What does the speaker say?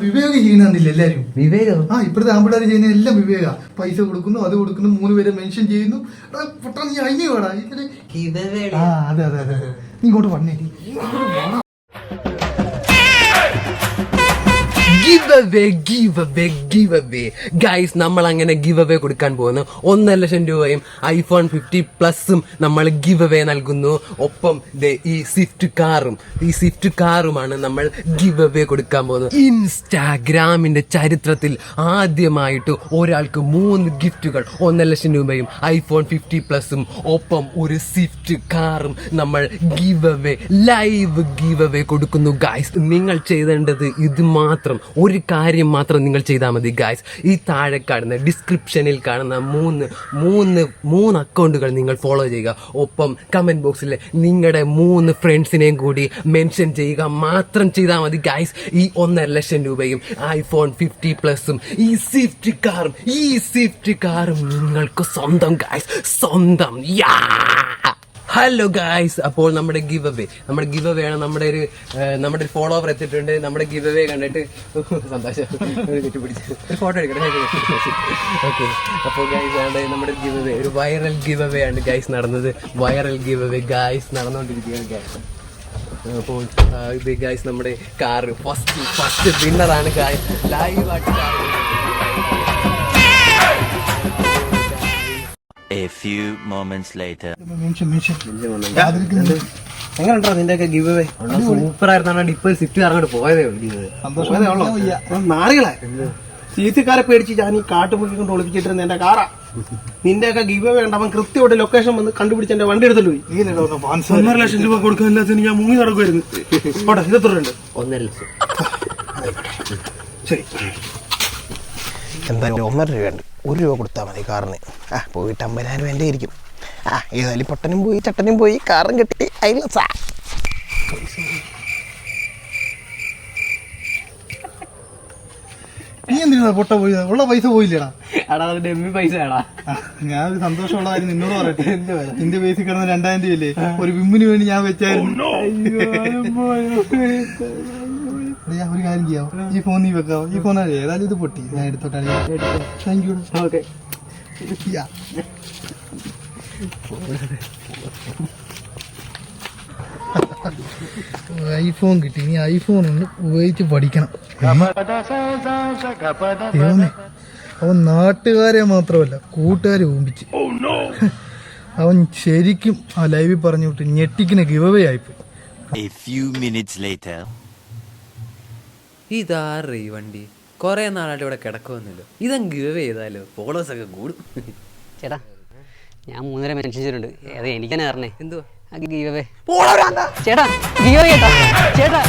വിവേക ചെയ്യുന്നില്ല എല്ലാരും. വിവേകം ഇപ്പോഴത്തെ ആമ്പിള്ളേർ ചെയ്യുന്ന എല്ലാം വിവേക. പൈസ കൊടുക്കുന്നു, അത് കൊടുക്കുന്നു, 3 പേരെ മെൻഷൻ ചെയ്യുന്നു. നീ അയിന് വേടാ. അതെ അതെ അതെ, നീ ഇങ്ങോട്ട് വന്നേ. ഗൈസ്, നമ്മൾ അങ്ങനെ ഗിവ് അവേ കൊടുക്കാൻ പോകുന്നു. 1.5 ലക്ഷം രൂപയും iPhone 50 പ്ലസും നമ്മൾ ഗിവ് അവേ നൽകുന്നു. ഒപ്പം ഈ സ്വിഫ്റ്റ് കാറുമാണ് നമ്മൾ ഗിവ് അവേ കൊടുക്കാൻ പോകുന്നത്. ഇൻസ്റ്റാഗ്രാമിന്റെ ചരിത്രത്തിൽ ആദ്യമായിട്ട് ഒരാൾക്ക് 3 ഗിഫ്റ്റുകൾ, 1.5 ലക്ഷം രൂപയും iPhone 50 പ്ലസും ഒപ്പം ഒരു സ്വിഫ്റ്റ് കാറും നമ്മൾ ലൈവ് ഗിവ് അവേ കൊടുക്കുന്നു. ഗൈസ്, നിങ്ങൾ ചെയ്തേണ്ടത് ഇത് മാത്രം, ഒരു കാര്യം മാത്രം നിങ്ങൾ ചെയ്താൽ മതി. ഗൈസ്, ഈ താഴെ കാണുന്ന ഡിസ്ക്രിപ്ഷനിൽ കാണുന്ന മൂന്ന് അക്കൗണ്ടുകൾ നിങ്ങൾ ഫോളോ ചെയ്യുക. ഒപ്പം കമന്റ് ബോക്സിൽ നിങ്ങളുടെ 3 ഫ്രണ്ട്സിനെയും കൂടി മെൻഷൻ ചെയ്യുക. മാത്രം ചെയ്താൽ മതി. ഗൈസ്, ഈ 1.5 ലക്ഷം രൂപയും iPhone 50 പ്ലസും ഈ സ്വിഫ്റ്റ് കാറും നിങ്ങൾക്ക് സ്വന്തം. ഗൈസ്, സ്വന്തം. ഹലോ ഗൈസ്, അപ്പോൾ നമ്മുടെ ഗിവ് അവേ ആണ്. നമ്മുടെ ഒരു ഫോളോവർ എത്തിയിട്ടുണ്ട്. നമ്മുടെ ഗിവ് അവേ കണ്ടിട്ട് സന്തോഷം, ഒരു ഫോട്ടോ എടുക്കട്ടെ. ഓക്കെ, അപ്പോൾ ഗൈസ്, നമ്മുടെ ഗിവ് അവേ ഒരു വൈറൽ ഗിവ് അവേ ആണ് ഗൈസ് നടന്നത്. വൈറൽ ഗിവ് അവേ ഗൈസ് നടന്നുകൊണ്ടിരിക്കുകയാണ് ഗൈസ്. അപ്പോൾ ഇത് ഗൈസ് നമ്മുടെ കാറ് ഫസ്റ്റ് വിന്നറാണ് ഗൈസ്. ലൈവായിട്ട് A few moments later. എങ്ങനെയുണ്ടോ നിന്റെയൊക്കെ ഗിവ് അവേ? സൂപ്പർ ആയിരുന്നു. ഇപ്പൊ സ്വിഫ്റ്റ് കാറങ്ങോട്ട് പോയതേ നാറികളെ ചീത്തക്കാരെ പേടിച്ച് ഞാൻ ഈ കാട്ടുപുള്ളി കൊണ്ട് ഒളിപ്പിച്ചിട്ടിരുന്ന എന്റെ കാറാ. നിന്റെയൊക്കെ ഗിവ് അവേ ഉണ്ട്. അവൻ കൃത്യമായിട്ട് ലൊക്കേഷൻ വന്ന് കണ്ടുപിടിച്ച് എന്റെ വണ്ടി എടുത്തിട്ട് പോയി. 1.5 ലക്ഷം രൂപ കൊടുക്കാൻ എല്ലാത്തിനും ഞാൻ മുങ്ങി നടക്കുമായിരുന്നു. ഓട്ടെ, ഇത് എത്ര ഉണ്ട്? 1.5 ലക്ഷം. ശരി, എന്തായാലും 1.5 രൂപയുണ്ട്. 1 രൂപ കൊടുത്താൽ മതി കാറിന്. പോയിട്ട് 50,000 രൂപ എൻ്റെ ആയിരിക്കും. ഏതായാലും പൊട്ടനും പോയി ചട്ടനും പോയി കാറും കെട്ടി അയൽസാ. നീ എന്തിനാ പൊട്ട പോയി? ഉള്ള പൈസ പോയില്ലേടാ? പൈസ ഞാനൊരു സന്തോഷമുള്ള കാര്യം നിന്നോട് പറയട്ടെ. നിന്റെ പൈസ കിടന്ന 2,000 രൂപയില്ലേ, ഒരു വിമ്മിന് വേണ്ടി ഞാൻ വെച്ചായിരുന്നു. ഒരു കാര്യം ചെയ്യാവോ, ഈ ഫോൺ നീ വെക്കാവോ? ഈ ഫോൺ ഏതായാലും ഇത് പൊട്ടി, ഞാൻ എടുത്തോട്ടാണ്. Thank you. ഓക്കെ, ഐഫോൺ കിട്ടി. ഇനി ഐഫോൺ ഒന്ന് ഉപയോഗിച്ച് പഠിക്കണം. അവൻ നാട്ടുകാരെ മാത്രമല്ല കൂട്ടുകാരെ ഓമ്പിച്ച്. അവൻ ശരിക്കും ആ ലൈവിൽ പറഞ്ഞു വിട്ട് ഞെട്ടിക്കുന്ന ഗിവ് അവേ ആയിപ്പോയി. ഇതാറ് ഈ വണ്ടി കൊറേ നാളായിട്ട് ഇവിടെ കിടക്കുമെന്നല്ലോ. ഇതങ്ങ് ഗിവ് അവേ ചെയ്താലോ, ഫോളോവേഴ്സ് ഒക്കെ കൂടും. ചേട്ടാ, ഞാൻ 3 മെൻഷൻ ചെയ്തിട്ടുണ്ട്. അത് എനിക്ക് തന്നെ തരണേ. എന്തുവാ ഗിവ് അവേ? ചേട്ടാ, ഗിവ് അവേ ചേട്ടാ.